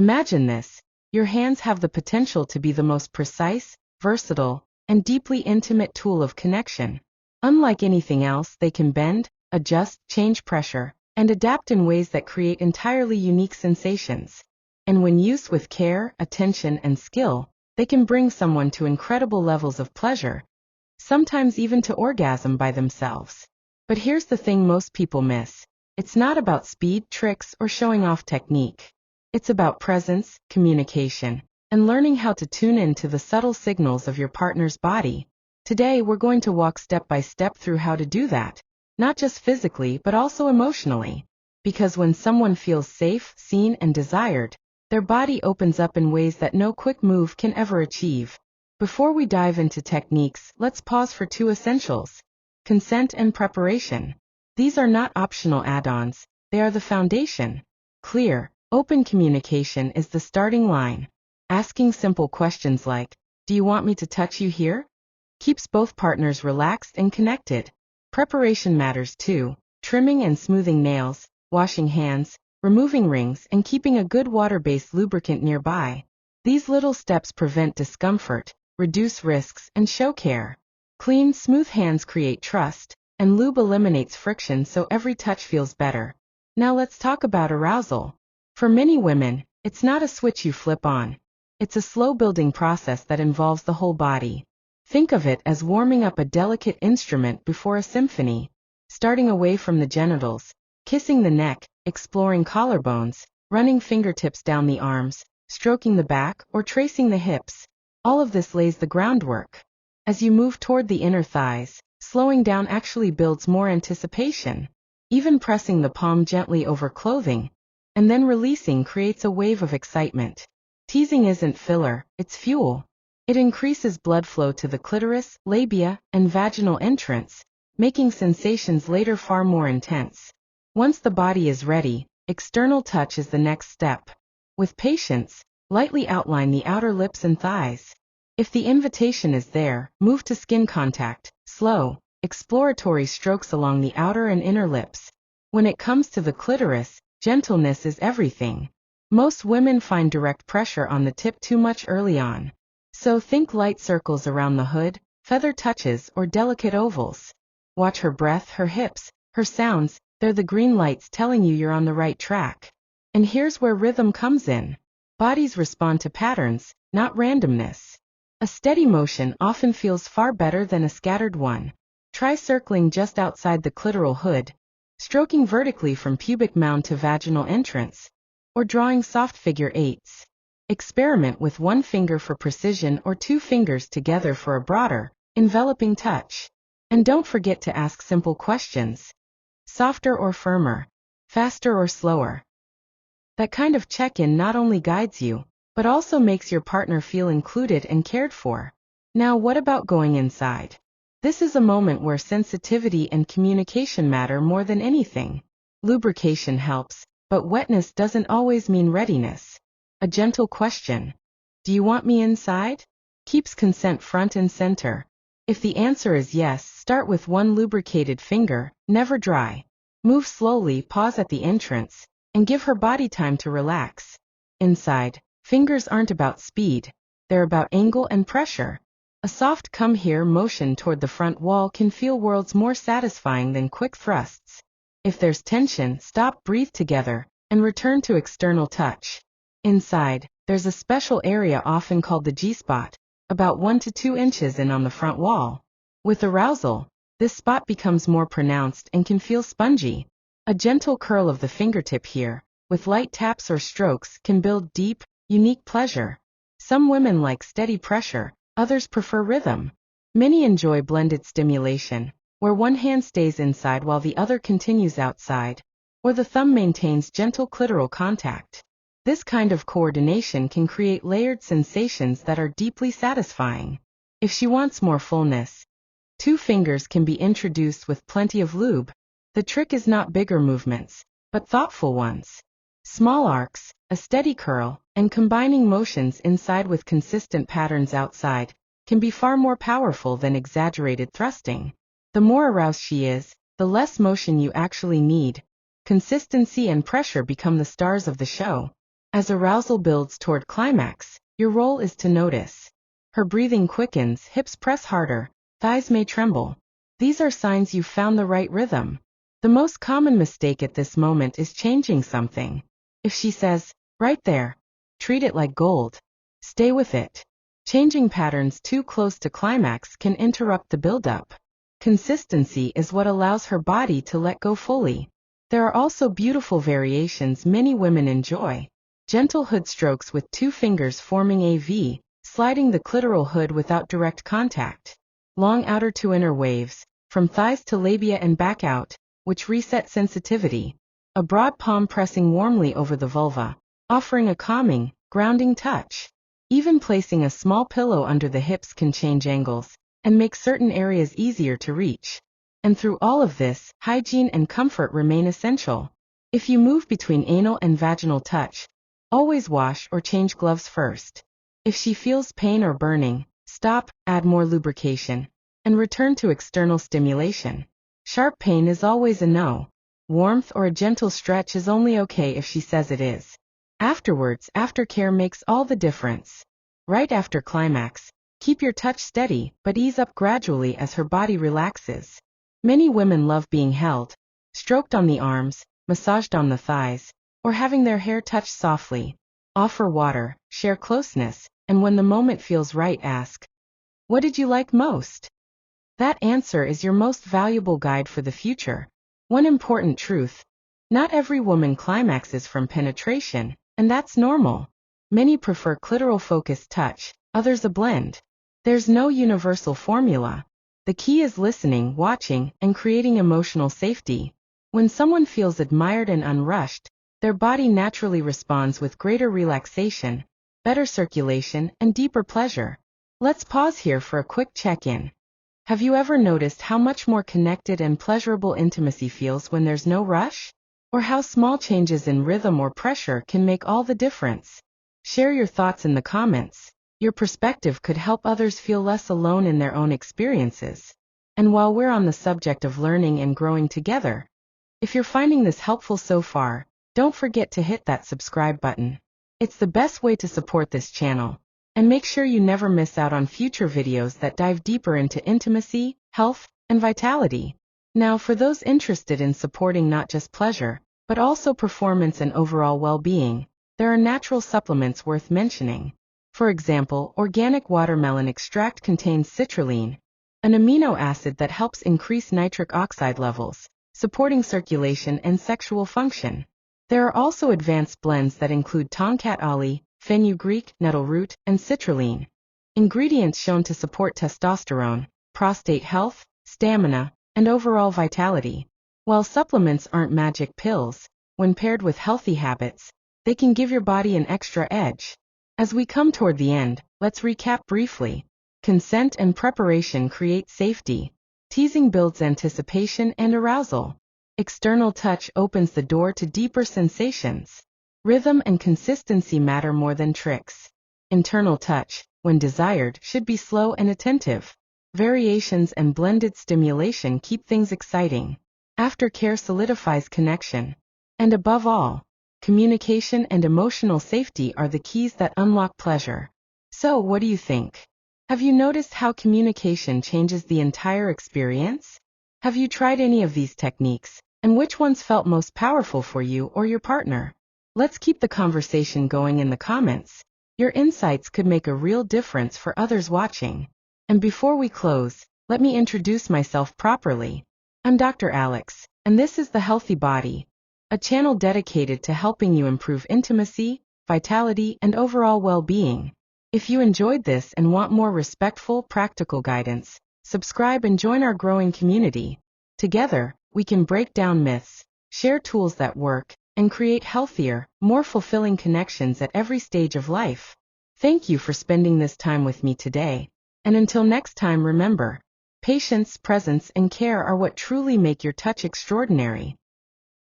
Imagine this. Your hands have the potential to be the most precise, versatile, and deeply intimate tool of connection. Unlike anything else, they can bend, adjust, change pressure, and adapt in ways that create entirely unique sensations. And when used with care, attention, and skill, they can bring someone to incredible levels of pleasure, sometimes even to orgasm by themselves. But here's the thing most people miss. It's not about speed, tricks, or showing off technique. It's about presence, communication, and learning how to tune in to the subtle signals of your partner's body. Today, we're going to walk step by step through how to do that, not just physically but also emotionally. Because when someone feels safe, seen, and desired, their body opens up in ways that no quick move can ever achieve. Before we dive into techniques, let's pause for two essentials: consent and preparation. These are not optional add-ons, they are the foundation. Clear, open communication is the starting line. Asking simple questions like, "Do you want me to touch you here?" keeps both partners relaxed and connected. Preparation matters too. Trimming and smoothing nails, washing hands, removing rings, and keeping a good water-based lubricant nearby. These little steps prevent discomfort, reduce risks, and show care. Clean, smooth hands create trust, and lube eliminates friction so every touch feels better. Now let's talk about arousal. For many women, it's not a switch you flip on. It's a slow-building process that involves the whole body. Think of it as warming up a delicate instrument before a symphony, starting away from the genitals, kissing the neck, exploring collarbones, running fingertips down the arms, stroking the back, or tracing the hips. All of this lays the groundwork. As you move toward the inner thighs, slowing down actually builds more anticipation. Even pressing the palm gently over clothing, and then releasing creates a wave of excitement. Teasing isn't filler, it's fuel. It increases blood flow to the clitoris, labia, and vaginal entrance, making sensations later far more intense. Once the body is ready, external touch is the next step. With patience, lightly outline the outer lips and thighs. If the invitation is there, move to skin contact, slow, exploratory strokes along the outer and inner lips. When it comes to the clitoris, gentleness is everything. Most women find direct pressure on the tip too much early on. So think light circles around the hood, feather touches, or delicate ovals. Watch her breath, her hips, her sounds. They're the green lights telling you you're on the right track. And here's where rhythm comes in. Bodies respond to patterns, not randomness. A steady motion often feels far better than a scattered one. Try circling just outside the clitoral hood, stroking vertically from pubic mound to vaginal entrance, or drawing soft figure eights. Experiment with one finger for precision or two fingers together for a broader, enveloping touch. And don't forget to ask simple questions. Softer or firmer? Faster or slower? That kind of check-in not only guides you, but also makes your partner feel included and cared for. Now what about going inside? This is a moment where sensitivity and communication matter more than anything. Lubrication helps, but wetness doesn't always mean readiness. A gentle question, "Do you want me inside?" keeps consent front and center. If the answer is yes, start with one lubricated finger, never dry. Move slowly, pause at the entrance, and give her body time to relax. Inside, fingers aren't about speed, they're about angle and pressure. A soft come here motion toward the front wall can feel worlds more satisfying than quick thrusts. If there's tension, stop, breathe together, and return to external touch. Inside, there's a special area often called the G-spot, about 1 to 2 inches in on the front wall. With arousal, this spot becomes more pronounced and can feel spongy. A gentle curl of the fingertip here, with light taps or strokes, can build deep, unique pleasure. Some women like steady pressure, others prefer rhythm. Many enjoy blended stimulation, where one hand stays inside while the other continues outside, or the thumb maintains gentle clitoral contact. This kind of coordination can create layered sensations that are deeply satisfying. If she wants more fullness, 2 fingers can be introduced with plenty of lube. The trick is not bigger movements, but thoughtful ones. Small arcs, a steady curl, and combining motions inside with consistent patterns outside can be far more powerful than exaggerated thrusting. The more aroused she is, the less motion you actually need. Consistency and pressure become the stars of the show. As arousal builds toward climax, your role is to notice. Her breathing quickens, hips press harder, thighs may tremble. These are signs you've found the right rhythm. The most common mistake at this moment is changing something. If she says, "Right there," treat it like gold. Stay with it. Changing patterns too close to climax can interrupt the buildup. Consistency is what allows her body to let go fully. There are also beautiful variations many women enjoy. Gentle hood strokes with 2 fingers forming a V, sliding the clitoral hood without direct contact. Long outer to inner waves, from thighs to labia and back out, which reset sensitivity. A broad palm pressing warmly over the vulva, offering a calming, grounding touch. Even placing a small pillow under the hips can change angles and make certain areas easier to reach. And through all of this, hygiene and comfort remain essential. If you move between anal and vaginal touch, always wash or change gloves first. If she feels pain or burning, stop, add more lubrication, and return to external stimulation. Sharp pain is always a no. Warmth or a gentle stretch is only okay if she says it is. Afterwards, aftercare makes all the difference. Right after climax, keep your touch steady, but ease up gradually as her body relaxes. Many women love being held, stroked on the arms, massaged on the thighs, or having their hair touched softly. Offer water, share closeness, and when the moment feels right, ask, "What did you like most?" That answer is your most valuable guide for the future. One important truth: not every woman climaxes from penetration, and that's normal. Many prefer clitoral-focused touch, others a blend. There's no universal formula. The key is listening, watching, and creating emotional safety. When someone feels admired and unrushed, their body naturally responds with greater relaxation, better circulation, and deeper pleasure. Let's pause here for a quick check-in. Have you ever noticed how much more connected and pleasurable intimacy feels when there's no rush? Or how small changes in rhythm or pressure can make all the difference? Share your thoughts in the comments. Your perspective could help others feel less alone in their own experiences. And while we're on the subject of learning and growing together, if you're finding this helpful so far, don't forget to hit that subscribe button. It's the best way to support this channel. And make sure you never miss out on future videos that dive deeper into intimacy, health, and vitality. Now, for those interested in supporting not just pleasure, but also performance and overall well-being, there are natural supplements worth mentioning. For example, organic watermelon extract contains citrulline, an amino acid that helps increase nitric oxide levels, supporting circulation and sexual function. There are also advanced blends that include tomcat ollie, fenugreek, nettle root, and citrulline. Ingredients shown to support testosterone, prostate health, stamina, and overall vitality. While supplements aren't magic pills, when paired with healthy habits, they can give your body an extra edge. As we come toward the end, let's recap briefly. Consent and preparation create safety. Teasing builds anticipation and arousal. External touch opens the door to deeper sensations. Rhythm and consistency matter more than tricks. Internal touch, when desired, should be slow and attentive. Variations and blended stimulation keep things exciting. Aftercare solidifies connection. And above all, communication and emotional safety are the keys that unlock pleasure. So, what do you think? Have you noticed how communication changes the entire experience? Have you tried any of these techniques, and which ones felt most powerful for you or your partner? Let's keep the conversation going in the comments. Your insights could make a real difference for others watching. And before we close, let me introduce myself properly. I'm Dr. Alex, and this is The Healthy Body, a channel dedicated to helping you improve intimacy, vitality, and overall well-being. If you enjoyed this and want more respectful, practical guidance, subscribe and join our growing community. Together, we can break down myths, share tools that work, and create healthier, more fulfilling connections at every stage of life. Thank you for spending this time with me today. And until next time, remember, patience, presence, and care are what truly make your touch extraordinary.